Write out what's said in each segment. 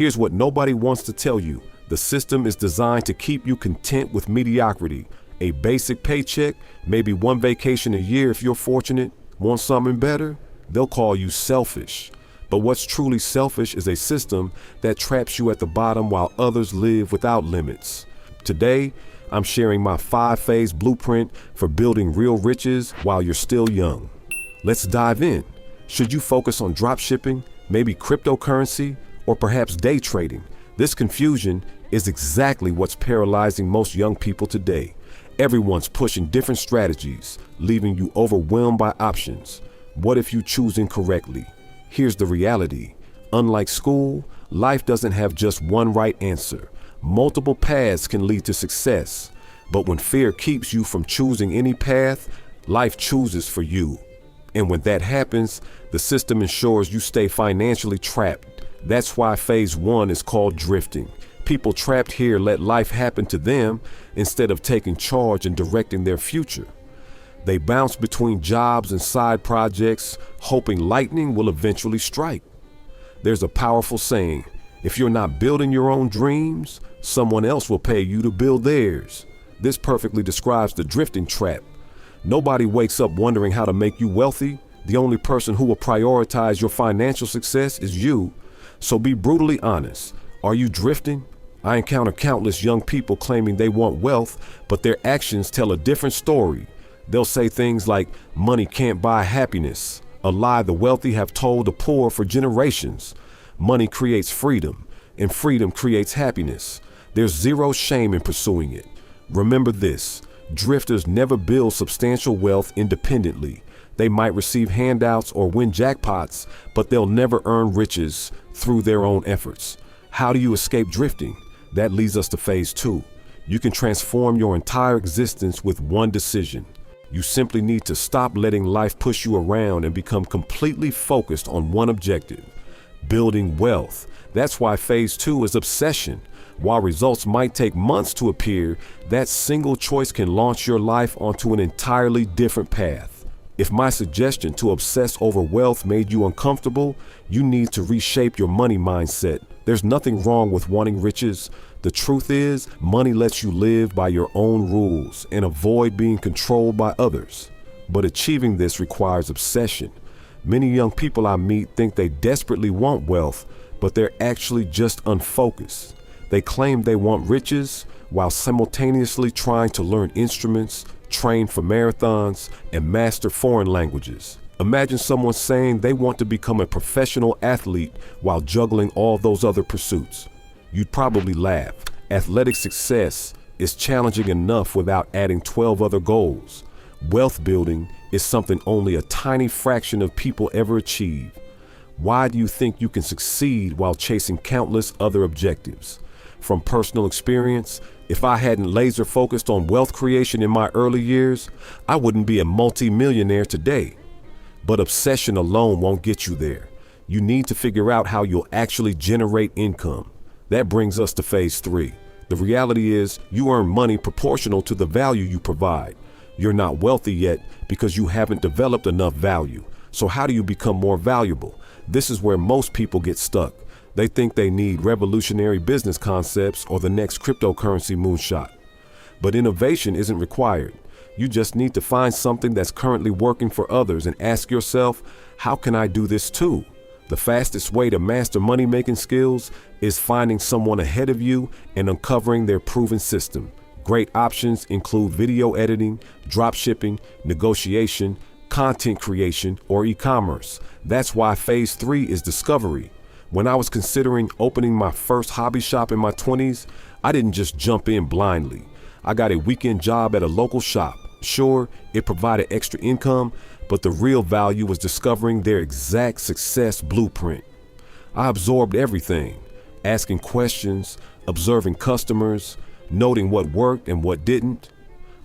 Here's what nobody wants to tell you. The system is designed to keep you content with mediocrity. A basic paycheck, maybe one vacation a year if you're fortunate. Want something better? They'll call you selfish. But what's truly selfish is a system that traps you at the bottom while others live without limits. Today, I'm sharing my 5-phase blueprint for building real riches while you're still young. Let's dive in. Should you focus on dropshipping, maybe cryptocurrency, or perhaps day trading? This confusion is exactly what's paralyzing most young people today. Everyone's pushing different strategies, leaving you overwhelmed by options. What if you choose incorrectly? Here's the reality. Unlike school, life doesn't have just one right answer. Multiple paths can lead to success. But when fear keeps you from choosing any path, life chooses for you. And when that happens, the system ensures you stay financially trapped. That's why phase 1 is called drifting. People trapped here let life happen to them instead of taking charge and directing their future. They bounce between jobs and side projects, hoping lightning will eventually strike. There's a powerful saying, if you're not building your own dreams, someone else will pay you to build theirs. This perfectly describes the drifting trap. Nobody wakes up wondering how to make you wealthy. The only person who will prioritize your financial success is you. So be brutally honest. Are you drifting? I encounter countless young people claiming they want wealth, but their actions tell a different story. They'll say things like, money can't buy happiness, a lie the wealthy have told the poor for generations. Money creates freedom, and freedom creates happiness. There's zero shame in pursuing it. Remember this, drifters never build substantial wealth independently. They might receive handouts or win jackpots, but they'll never earn riches through their own efforts. How do you escape drifting? That leads us to phase 2. You can transform your entire existence with one decision. You simply need to stop letting life push you around and become completely focused on one objective, building wealth. That's why phase 2 is obsession. While results might take months to appear, that single choice can launch your life onto an entirely different path. If my suggestion to obsess over wealth made you uncomfortable, you need to reshape your money mindset. There's nothing wrong with wanting riches. The truth is, money lets you live by your own rules and avoid being controlled by others. But achieving this requires obsession. Many young people I meet think they desperately want wealth, but they're actually just unfocused. They claim they want riches while simultaneously trying to learn instruments, train for marathons, and master foreign languages. Imagine someone saying they want to become a professional athlete while juggling all those other pursuits. You'd probably laugh. Athletic success is challenging enough without adding 12 other goals. Wealth building is something only a tiny fraction of people ever achieve. Why do you think you can succeed while chasing countless other objectives? From personal experience, if I hadn't laser focused on wealth creation in my early years, I wouldn't be a multi-millionaire today. But obsession alone won't get you there. You need to figure out how you'll actually generate income. That brings us to phase 3. The reality is you earn money proportional to the value you provide. You're not wealthy yet because you haven't developed enough value. So how do you become more valuable? This is where most people get stuck. They think they need revolutionary business concepts or the next cryptocurrency moonshot. But innovation isn't required. You just need to find something that's currently working for others and ask yourself, how can I do this too? The fastest way to master money-making skills is finding someone ahead of you and uncovering their proven system. Great options include video editing, dropshipping, negotiation, content creation, or e-commerce. That's why phase 3 is discovery. When I was considering opening my first hobby shop in my 20s, I didn't just jump in blindly. I got a weekend job at a local shop. Sure, it provided extra income, but the real value was discovering their exact success blueprint. I absorbed everything, asking questions, observing customers, noting what worked and what didn't.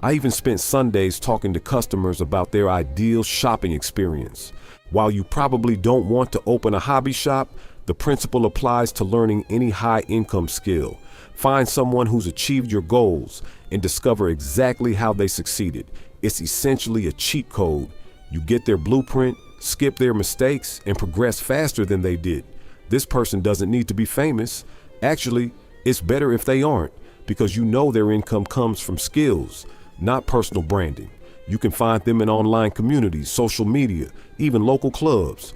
I even spent Sundays talking to customers about their ideal shopping experience. While you probably don't want to open a hobby shop, the principle applies to learning any high-income skill. Find someone who's achieved your goals and discover exactly how they succeeded. It's essentially a cheat code. You get their blueprint, skip their mistakes, and progress faster than they did. This person doesn't need to be famous. Actually, it's better if they aren't, because you know their income comes from skills, not personal branding. You can find them in online communities, social media, even local clubs.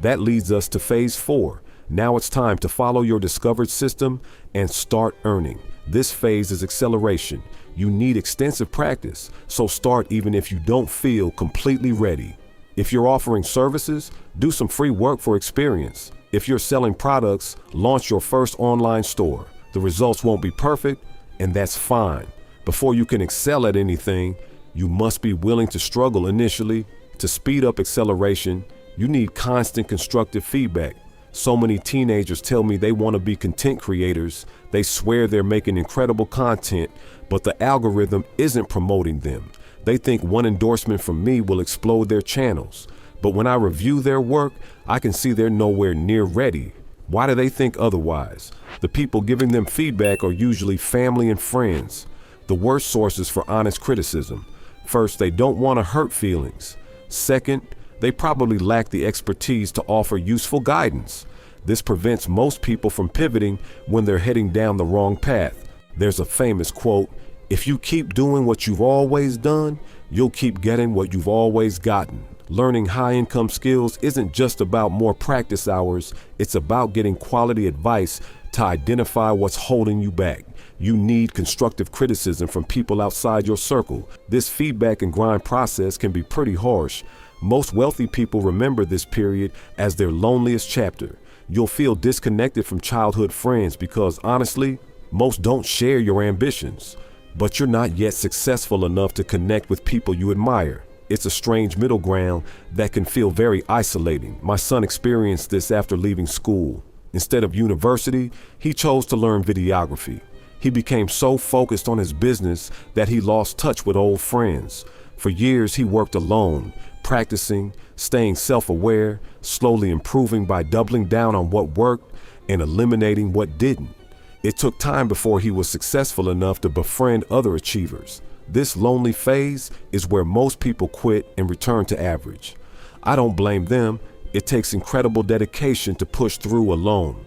That leads us to phase 4. Now it's time to follow your discovered system and start earning. This phase is acceleration. You need extensive practice, so start even if you don't feel completely ready. If you're offering services, do some free work for experience. If you're selling products, launch your first online store. The results won't be perfect, and that's fine. Before you can excel at anything, you must be willing to struggle initially. To speed up acceleration, you need constant constructive feedback. So many teenagers tell me they want to be content creators. They swear they're making incredible content, but the algorithm isn't promoting them. They think one endorsement from me will explode their channels. But when I review their work, I can see they're nowhere near ready. Why do they think otherwise? The people giving them feedback are usually family and friends, the worst sources for honest criticism. First, they don't want to hurt feelings. Second, they probably lack the expertise to offer useful guidance. This prevents most people from pivoting when they're heading down the wrong path. There's a famous quote, "If you keep doing what you've always done, you'll keep getting what you've always gotten." Learning high-income skills isn't just about more practice hours, it's about getting quality advice to identify what's holding you back. You need constructive criticism from people outside your circle. This feedback and grind process can be pretty harsh. Most wealthy people remember this period as their loneliest chapter. You'll feel disconnected from childhood friends because, honestly, most don't share your ambitions. But you're not yet successful enough to connect with people you admire. It's a strange middle ground that can feel very isolating. My son experienced this after leaving school. Instead of university, he chose to learn videography. He became so focused on his business that he lost touch with old friends. For years, he worked alone, practicing, staying self-aware, slowly improving by doubling down on what worked and eliminating what didn't. It took time before he was successful enough to befriend other achievers. This lonely phase is where most people quit and return to average. I don't blame them. It takes incredible dedication to push through alone.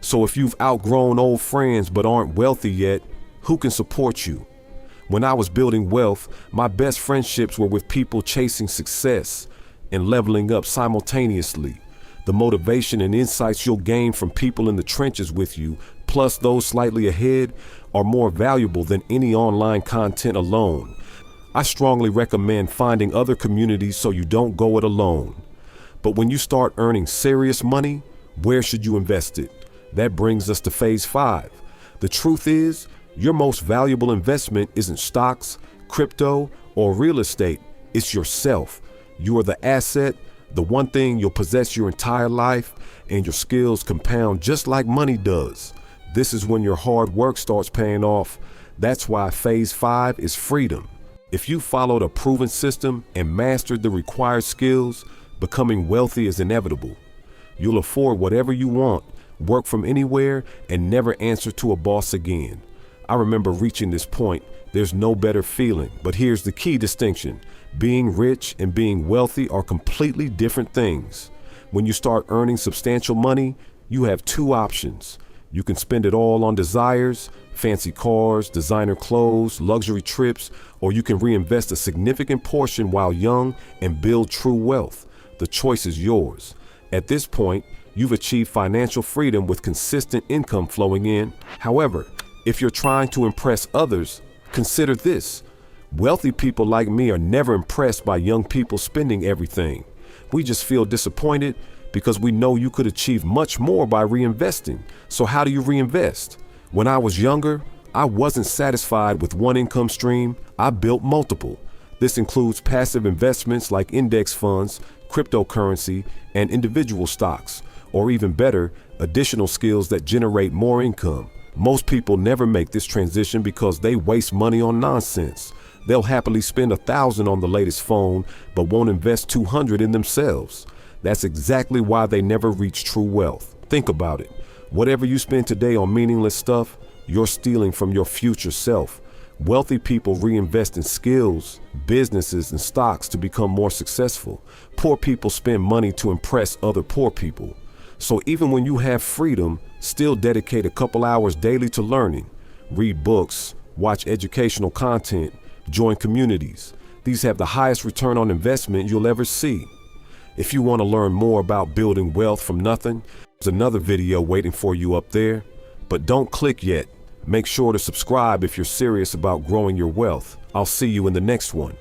So if you've outgrown old friends but aren't wealthy yet, who can support you? When I was building wealth, my best friendships were with people chasing success and leveling up simultaneously. The motivation and insights you'll gain from people in the trenches with you, plus those slightly ahead, are more valuable than any online content alone. I strongly recommend finding other communities so you don't go it alone. But when you start earning serious money, where should you invest it? That brings us to phase 5. The truth is, your most valuable investment isn't stocks, crypto, or real estate. It's yourself. You are the asset, the one thing you'll possess your entire life, and your skills compound just like money does. This is when your hard work starts paying off. That's why phase 5 is freedom. If you followed a proven system and mastered the required skills, becoming wealthy is inevitable. You'll afford whatever you want, work from anywhere, and never answer to a boss again. I remember reaching this point. There's no better feeling, but here's the key distinction. Being rich and being wealthy are completely different things. When you start earning substantial money, you have two options. You can spend it all on desires, fancy cars, designer clothes, luxury trips, or you can reinvest a significant portion while young and build true wealth. The choice is yours. At this point, you've achieved financial freedom with consistent income flowing in. However, if you're trying to impress others, consider this. Wealthy people like me are never impressed by young people spending everything. We just feel disappointed because we know you could achieve much more by reinvesting. So how do you reinvest? When I was younger, I wasn't satisfied with one income stream. I built multiple. This includes passive investments like index funds, cryptocurrency, and individual stocks, or even better, additional skills that generate more income. Most people never make this transition because they waste money on nonsense. They'll happily spend $1,000 on the latest phone, but won't invest $200 in themselves. That's exactly why they never reach true wealth. Think about it. Whatever you spend today on meaningless stuff, you're stealing from your future self. Wealthy people reinvest in skills, businesses, and stocks to become more successful. Poor people spend money to impress other poor people. So even when you have freedom, still dedicate a couple hours daily to learning. Read books, watch educational content, join communities. These have the highest return on investment you'll ever see. If you want to learn more about building wealth from nothing, there's another video waiting for you up there. But don't click yet. Make sure to subscribe if you're serious about growing your wealth. I'll see you in the next one.